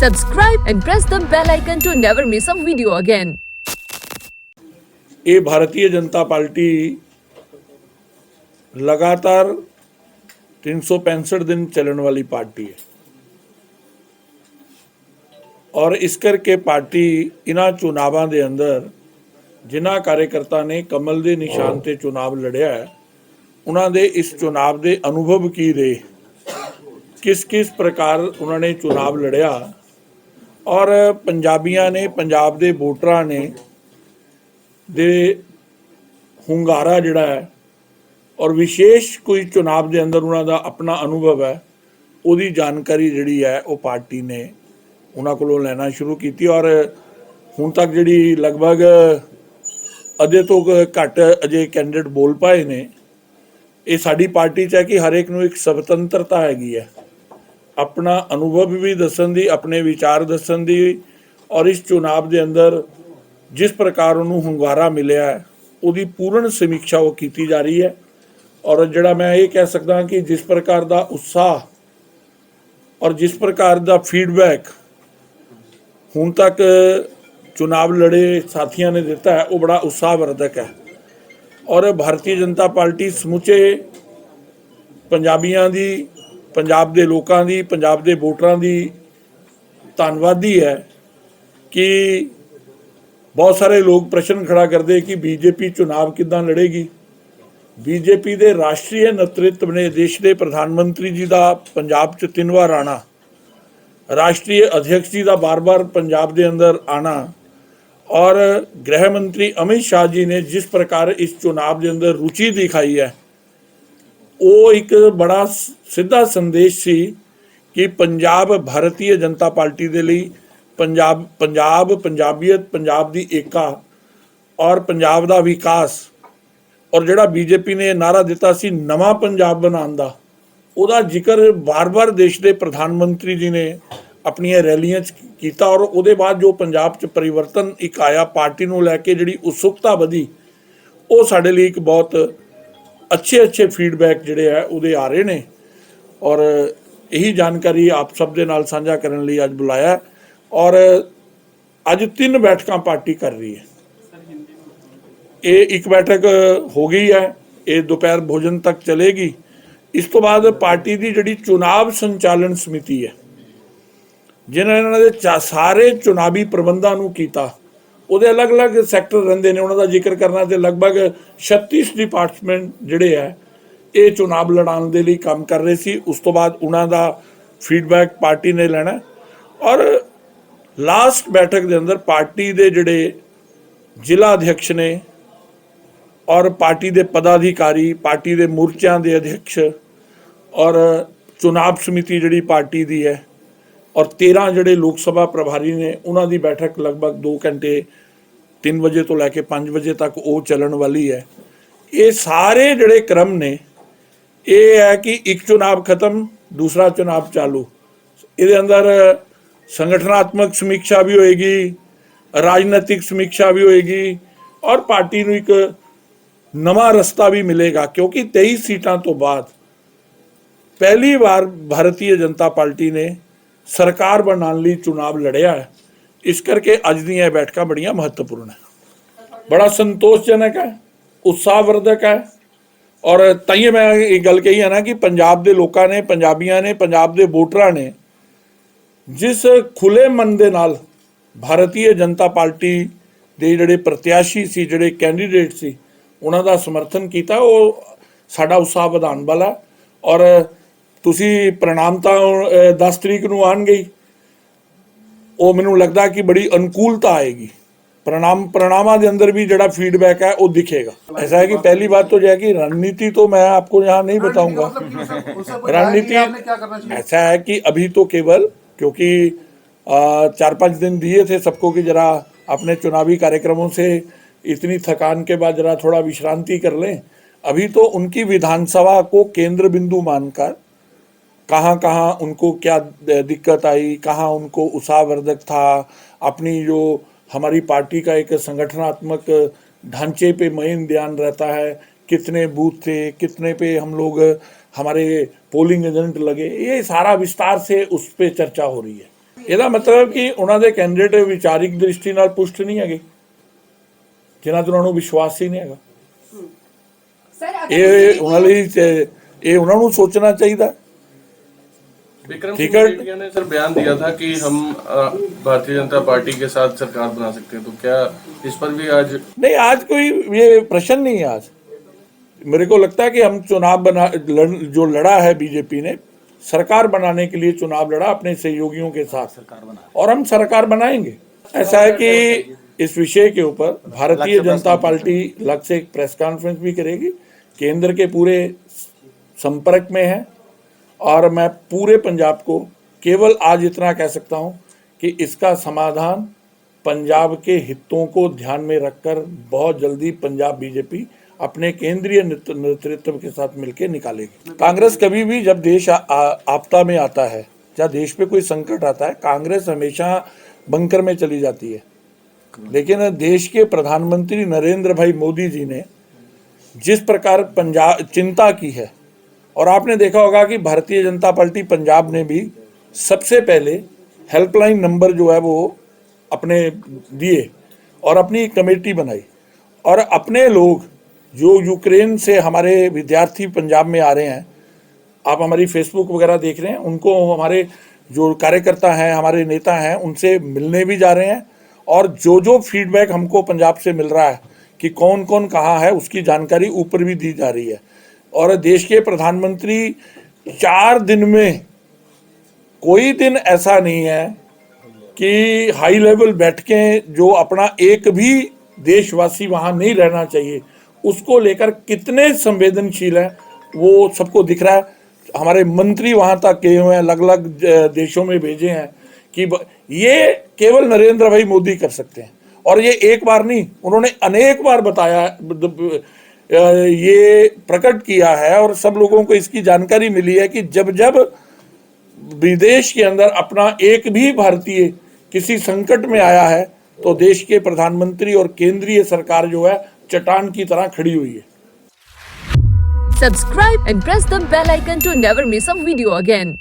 Subscribe and press the bell icon to never miss a video again. ये Bharatiya Janata party लगातार 365 दिन चलने वाली पार्टी है और इस करके पार्टी इन्हां चुनावां दे अंदर जिन्हां कार्यकर्ता ने कमल दे निशान ते चुनाव लड़िया है उन्हां दे इस चुनाव दे अनुभव की रहे किस किस प्रकार उन्होंने चुनाव लड़िया और पंजाबियां ने पंजाब दे वोटरां ने दे ਹੁੰਗਾਰਾ ਜਿਹੜਾ ਹੈ और विशेष कोई चुनाव के अंदर उन्होंने अपना अनुभव है ਉਹਦੀ जानकारी ਜਿਹੜੀ है वो पार्टी ने उन्होंने को लेना शुरू की और ਹੁਣ तक ਜਿਹੜੀ लगभग अद्धे तो घट अजे कैंडिडेट बोल पाए ने ये साड़ी पार्टी च है कि हर एक नूं एक स्वतंत्रता हैगी है अपना अनुभव भी दसन दी अपने विचार दसन दी और इस चुनाव के अंदर जिस प्रकार उन्होंने ਹੁੰਗਾਰਾ मिलया है उसकी पूर्ण समीक्षा वो की जा रही है और जड़ा मैं ये कह सकता कि जिस प्रकार का उत्साह और जिस प्रकार का फीडबैक हुण तक चुनाव लड़े साथियों ने दिता है वो बड़ा उत्साहवर्धक है और भारतीय जनता पार्टी समूचे पंजाबियों की पंजाब के लोगों की पंजाब के वोटरां की धन्नवादी है कि बहुत सारे लोग प्रश्न खड़ा करते कि बीजेपी चुनाव किदां लड़ेगी। बीजेपी के राष्ट्रीय नेतृत्व ने देश के प्रधानमंत्री जी का पंजाब च 3 बार आना राष्ट्रीय अध्यक्ष जी का बार बार पंजाब के अंदर आना और गृह मंत्री अमित शाह जी ने जिस प्रकार इस चुनाव के अंदर रुचि दिखाई है वो एक बड़ा सीधा संदेश सी कि पंजाब भारतीय जनता पार्टी के लिए पंजाब पंजाबीयत पंजाब की एकता और पंजाब का विकास और जिहड़ा बीजेपी ने नारा दिता सी नवा पंजाब बनाने का उहदा जिक्र बार बार देश के प्रधानमंत्री जी ने अपनी रैलियां किया और उसके बाद जो पंजाब च परिवर्तन एक आया पार्टी नूं लैके जिहड़ी उत्सुकता वधी वो साडे लिए एक बहुत अच्छे फीडबैक जिहड़े है उहदे आ रहे ने और यही जानकारी आप सब दे नाल साझा करने लिए अज बुलाया और अज 3 बैठकां पार्टी कर रही है। ये एक बैठक हो गई है ये दोपहर भोजन तक चलेगी इस तो बाद पार्टी की जिहड़ी चुनाव संचालन समिति है जिन्होंने सारे चुनावी प्रबंधों नूं कीता उहदे अलग अलग सैक्टर रहिंदे ने उन्हां दा जिक्र करना तो लगभग 36 डिपार्टमेंट जिहड़े है ये चुनाव लड़ाने के लिए काम कर रहे सी उस तो बाद उन्हां दा फीडबैक पार्टी ने लेना और लास्ट बैठक के अंदर पार्टी के जिहड़े जिला अध्यक्ष ने और पार्टी के पदाधिकारी पार्टी के मोर्चों के अध्यक्ष और चुनाव समिति जिहड़ी पार्टी की है और 13 जिहड़े लोक सभा प्रभारी ने उन्हां दी बैठक लगभग 2 घंटे 3 बजे तो लैके 5 बजे तक वो चलन वाली है। ये सारे जिहड़े क्रम ने ये है कि एक चुनाव खत्म दूसरा चुनाव चालू ये अंदर संगठनात्मक समीक्षा भी होएगी राजनीतिक समीक्षा भी होएगी और पार्टी नूं एक नवा रस्ता भी मिलेगा क्योंकि 23 सीटां तो बाद पहली बार भारतीय जनता पार्टी ने सरकार बनाने लिए चुनाव लड़िया है इस करके अज दी बैठकां बड़ियां महत्वपूर्ण है बड़ा संतोषजनक है उत्साहवर्धक है और ताइयों मैं एक गल कही है ना कि पंजाब के लोगों ने पंजाबियों ने पंजाब के वोटरां ने जिस खुले मन दे नाल भारतीय जनता पार्टी दे जिहड़े प्रत्याशी सी जिहड़े कैंडीडेट सी उन्हां दा समर्थन किया वो साडा उत्साह वधाउण वाला और तुसी परिणाम तो 10 तरीक नूं आउणगे वो मैनूं लगदा कि बड़ी अनुकूलता आएगी परिणामां दे अंदर भी जिहड़ा फीडबैक है वो दिखेगा। ऐसा है कि पहली बात तो यह है कि रणनीति तो मैं आपको यहाँ नहीं बताऊंगा रणनीति ऐसा है कि अभी तो केवल क्योंकि 4-5 दिन दिए थे सबको कि जरा अपने चुनावी कार्यक्रमों से इतनी थकान के बाद जरा थोड़ा विश्रांति कर लें अभी तो उनकी विधानसभा को केंद्र बिंदु मानकर कहाँ कहाँ उनको क्या दिक्कत आई कहाँ उनको उत्साहवर्धक था अपनी जो हमारी पार्टी का एक संगठनात्मक ढांचे पे मेन ध्यान रहता है कितने बूथ थे कितने पे हम लोग हमारे पोलिंग एजेंट लगे ये सारा विस्तार से उस पर चर्चा हो रही है। ਇਹਦਾ ਮਤਲਬ ਕਿ ਉਹਨਾਂ ਦੇ ਕੈਂਡੀਡੇਟ ਵਿਚਾਰਿਕ ਦ੍ਰਿਸ਼ਟੀ ਨਾਲ ਪੁਸ਼ਟ ਨਹੀਂ ਹੈਗੇ, ਜਿਨ੍ਹਾਂ 'ਤੇ ਉਹਨਾਂ ਨੂੰ ਵਿਸ਼ਵਾਸ ਹੀ ਨਹੀਂ ਹੈਗਾ। ਇਹ ਉਹਨਾਂ ਲਈ ਇਹ ਉਹਨਾਂ ਨੂੰ सोचना चाहिए। विक्रम सिंह मजीठिया ने सर बयान दिया था कि हम भारतीय जनता पार्टी के साथ सरकार बना सकते हैं, तो क्या इस पर भी आज नहीं, आज कोई ये प्रश्न नहीं है। आज मेरे को लगता है कि हम चुनाव जो लड़ा है बीजेपी ने, सरकार बनाने के लिए चुनाव लड़ा अपने सहयोगियों के साथ, सरकार बना और हम सरकार बनाएंगे। ऐसा है कि इस विषय के ऊपर भारतीय जनता पार्टी अलग से एक प्रेस कॉन्फ्रेंस भी करेगी, केंद्र के पूरे संपर्क में है और मैं पूरे पंजाब को केवल आज इतना कह सकता हूं कि इसका समाधान पंजाब के हितों को ध्यान में रखकर बहुत जल्दी पंजाब बीजेपी अपने केंद्रीय नेतृत्व के साथ मिलकर निकालेगी। कांग्रेस कभी भी जब देश आपदा में आता है या देश पे कोई संकट आता है, कांग्रेस हमेशा बंकर में चली जाती है। लेकिन देश के प्रधानमंत्री नरेंद्र भाई मोदी जी ने जिस प्रकार पंजाब चिंता की है, और आपने देखा होगा कि भारतीय जनता पार्टी पंजाब ने भी सबसे पहले हेल्पलाइन नंबर जो है वो अपने दिए और अपनी कमेटी बनाई, और अपने लोग जो यूक्रेन से हमारे विद्यार्थी पंजाब में आ रहे हैं, आप हमारी फेसबुक वगैरह देख रहे हैं, उनको हमारे जो कार्यकर्ता हैं, हमारे नेता हैं, उनसे मिलने भी जा रहे हैं। और जो फीडबैक हमको पंजाब से मिल रहा है कि कौन कौन कहाँ है, उसकी जानकारी ऊपर भी दी जा रही है। और देश के प्रधानमंत्री 4 दिन में कोई दिन ऐसा नहीं है कि हाई लेवल बैठकें जो अपना एक भी देशवासी वहाँ नहीं रहना चाहिए उसको लेकर कितने संवेदनशील हैं वो सबको दिख रहा है। हमारे मंत्री वहाँ तक गए हुए हैं, अलग अलग देशों में भेजे हैं कि ये केवल नरेंद्र भाई मोदी कर सकते हैं। और ये एक बार नहीं, उन्होंने अनेक बार बताया, ये प्रकट किया है और सब लोगों को इसकी जानकारी मिली है कि जब जब विदेश के अंदर अपना एक भी भारतीय किसी संकट में आया है तो देश के प्रधानमंत्री और केंद्रीय सरकार जो है चट्टान की तरह खड़ी हुई है। Subscribe and press the bell icon to never miss a video again.